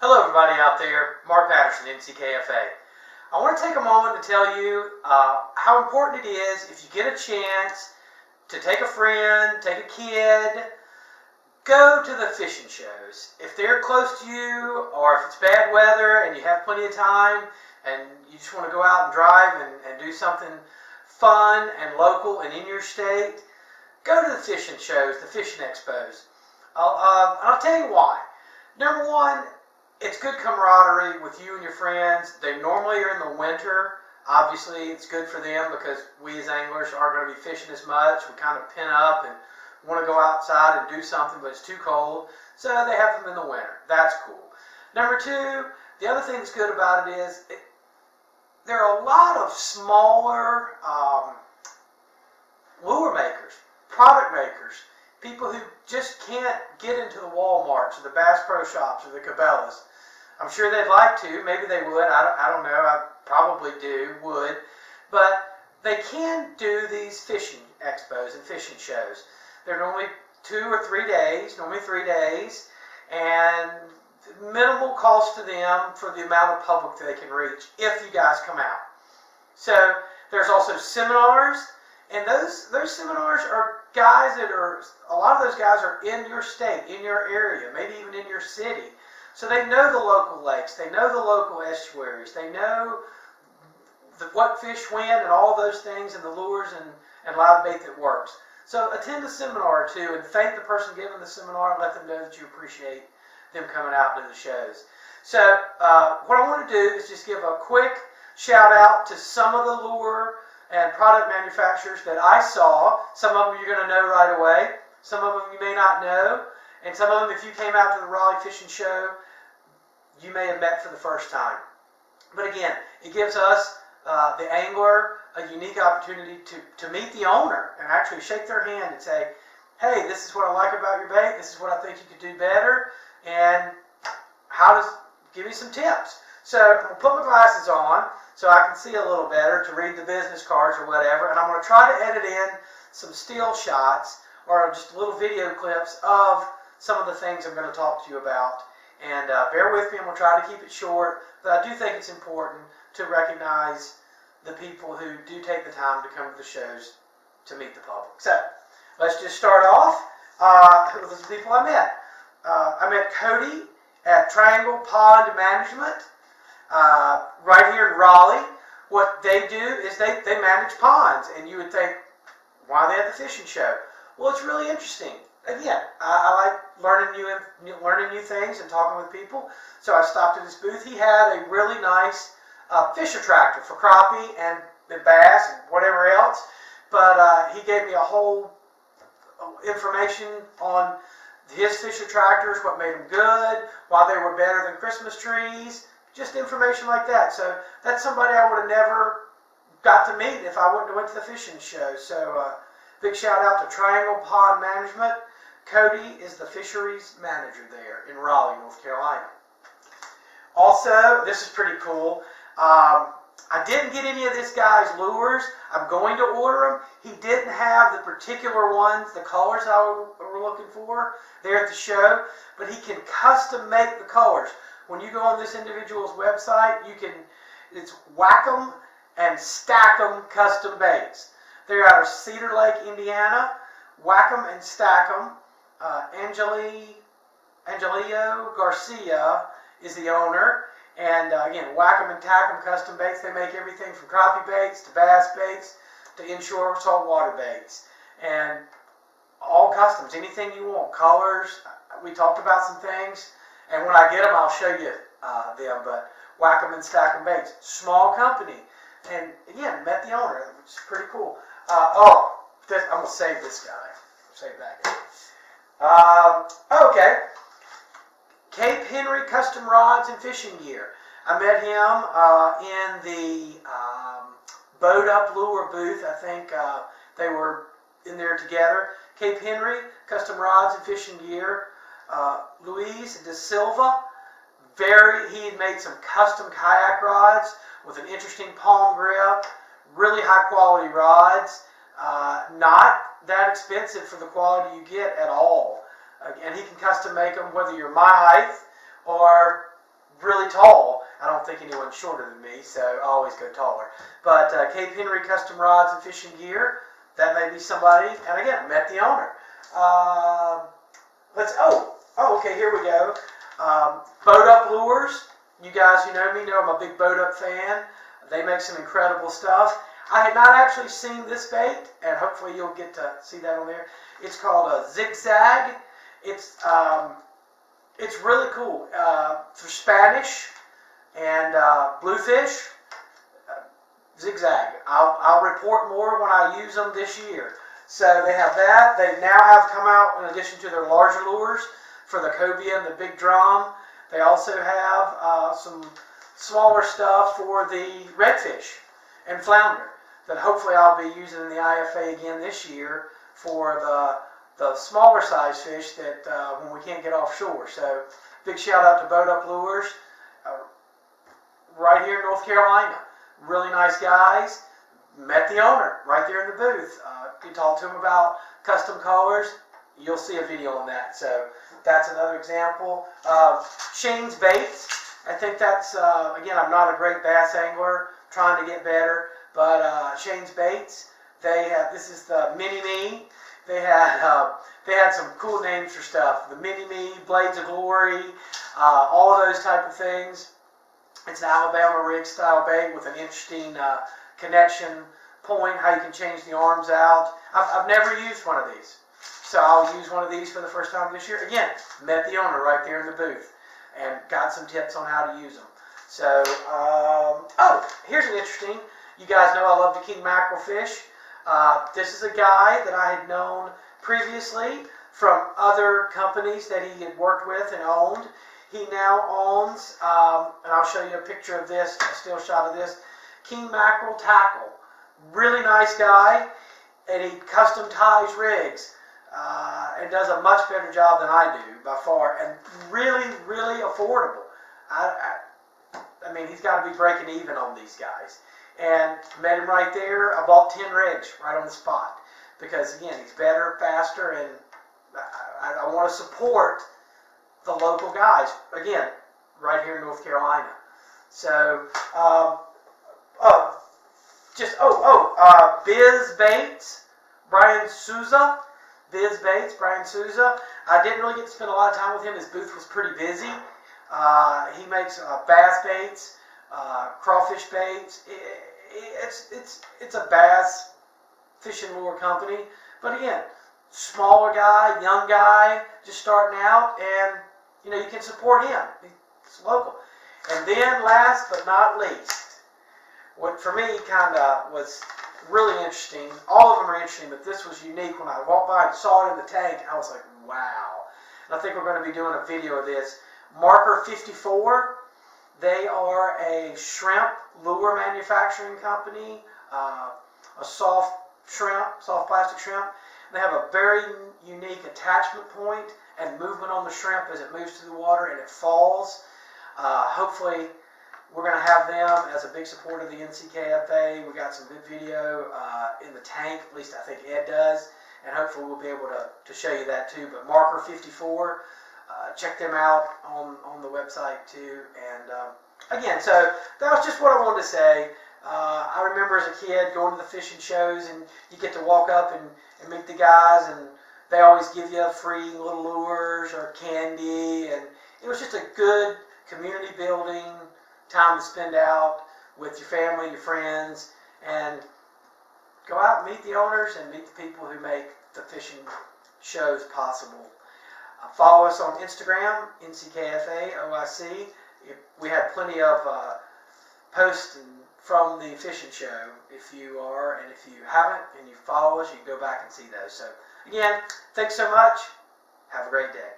Hello everybody out there, Mark Patterson, NCKFA. I want to take a moment to tell you how important it is if you get a chance to take a friend, take a kid, go to the fishing shows. If they're close to you or if it's bad weather and you have plenty of time and you just want to go out and drive and do something fun and local and in your state, go to the fishing shows, the fishing expos. I'll tell you why. Number one, it's good camaraderie with you and your friends. They normally are in the winter. Obviously, it's good for them because we as anglers aren't going to be fishing as much. We kind of pin up and want to go outside and do something, but it's too cold. So they have them in the winter. That's cool. Number two, the other thing that's good about it is there are a lot of smaller lure makers, product makers, people who just can't get into the Walmarts or the Bass Pro Shops or the Cabela's. I'm sure they'd like to. Maybe they would. I don't know. I probably would. But they can do these fishing expos and fishing shows. They're normally 2 or 3 days, and minimal cost to them for the amount of public that they can reach if you guys come out. So there's also seminars, and those seminars are guys that are, a lot of those guys are in your state, in your area, maybe even in your city. So they know the local lakes, they know the local estuaries, they know what fish when and all those things and the lures and live bait that works. So attend a seminar or two and thank the person giving the seminar and let them know that you appreciate them coming out to the shows. So what I want to do is just give a quick shout out to some of the lure and product manufacturers that I saw. Some of them you're going to know right away. Some of them you may not know. And some of them, if you came out to the Raleigh Fishing Show, you may have met for the first time. But again, it gives us, the angler, a unique opportunity to meet the owner and actually shake their hand and say, hey, this is what I like about your bait. This is what I think you could do better. And give you some tips. So I'm going to put my glasses on so I can see a little better to read the business cards or whatever. And I'm going to try to edit in some still shots or just little video clips of some of the things I'm going to talk to you about. And bear with me, I'm going to try to keep it short, but I do think it's important to recognize the people who do take the time to come to the shows to meet the public. So let's just start off with the people I met. I met Cody at Triangle Pond Management right here in Raleigh. What they do is they manage ponds, and you would think, why are they at the fishing show? Well, it's really interesting. Again, I like learning new things and talking with people. So I stopped at his booth. He had a really nice fish attractor for crappie and bass and whatever else. But he gave me a whole information on his fish attractors, what made them good, why they were better than Christmas trees, just information like that. So that's somebody I would have never got to meet if I wouldn't have went to the fishing show. So big shout out to Triangle Pond Management. Cody is the fisheries manager there in Raleigh, North Carolina. Also, this is pretty cool. I didn't get any of this guy's lures. I'm going to order them. He didn't have the particular ones, the colors I were looking for there at the show, but he can custom make the colors. When you go on this individual's website, it's WACKEM and STACKEM custom baits. They're out of Cedar Lake, Indiana. WACKEM and STACKEM. Angelio Garcia is the owner. And again, WACKEM and TACKEM custom baits. They make everything from crappie baits to bass baits to inshore saltwater baits. And all customs, anything you want. Colors, we talked about some things. And when I get them, I'll show you them. But WACKEM and STACKEM baits. Small company. And again, met the owner, which is pretty cool. I'm going to save this guy. Save that guy. Okay. Cape Henry Custom Rods and Fishing Gear. I met him in the Boat Up Lure booth. I think they were in there together. Cape Henry Custom Rods and Fishing Gear. Luis De Silva. He had made some custom kayak rods with an interesting palm grip. Really high quality rods. Not that expensive for the quality you get at all. And he can custom make them whether you're my height or really tall. I don't think anyone's shorter than me, so I always go taller. But Cape Henry Custom Rods and Fishing Gear, that may be somebody. And again, met the owner. Okay, here we go. Boat Up Lures. You guys who know me know I'm a big Boat Up fan. They make some incredible stuff. I had not actually seen this bait, and hopefully you'll get to see that on there. It's called a Zigzag. It's really cool. For Spanish and bluefish, Zigzag. I'll report more when I use them this year. So they have that. They now have come out, in addition to their larger lures, for the cobia and the big drum. They also have some smaller stuff for the redfish and flounder that hopefully I'll be using in the IFA again this year for the smaller size fish that when we can't get offshore. So big shout out to Boat Up Lures right here in North Carolina. Really nice guys. Met the owner right there in the booth. You talk to him about custom colors. You'll see a video on that. So that's another example. Shane's Baits. I think that's, again, I'm not a great bass angler, trying to get better, but Shane's Baits, they have, this is the Mini-Me. They had some cool names for stuff. The Mini-Me, Blades of Glory, all of those type of things. It's an Alabama rig style bait with an interesting connection point, how you can change the arms out. I've never used one of these. So I'll use one of these for the first time this year. Again, met the owner right there in the booth and got some tips on how to use them. So, here's an interesting. You guys know I love the king mackerel fish. This is a guy that I had known previously from other companies that he had worked with and owned. He now owns, and I'll show you a picture of this, a still shot of this, king mackerel tackle. Really nice guy, and he custom ties rigs. And does a much better job than I do by far, and really, really affordable. I mean, he's got to be breaking even on these guys. And met him right there. I bought 10 rigs right on the spot because, again, he's better, faster, and I want to support the local guys. Again, right here in North Carolina. So, BIZZ Baits, Brian Souza. BIZZ Baits, Brian Souza. I didn't really get to spend a lot of time with him. His booth was pretty busy. He makes bass baits, crawfish baits. It's a bass fishing lure company. But again, smaller guy, young guy, just starting out, and you can support him. It's local. And then last but not least, what for me kind of was really interesting. All of them are interesting, but this was unique. When I walked by and saw it in the tank, I was like, wow. And I think we're going to be doing a video of this. Marker 54, they are a shrimp lure manufacturing company, a soft plastic shrimp. They have a very unique attachment point and movement on the shrimp as it moves through the water and it falls. Hopefully, we're going to have them as a big supporter of the NCKFA. We got some good video in the tank, at least I think Ed does, and hopefully we'll be able to show you that too. But Marker 54, check them out on the website too. And again, so that was just what I wanted to say. I remember as a kid going to the fishing shows, and you get to walk up and meet the guys, and they always give you free little lures or candy, and it was just a good community building time to spend out with your family, your friends, and go out and meet the owners and meet the people who make the fishing shows possible. Follow us on Instagram, NCKFA OIC. We had plenty of posts from the fishing show. If you are, and if you haven't, and you follow us, you can go back and see those. So again, thanks so much. Have a great day.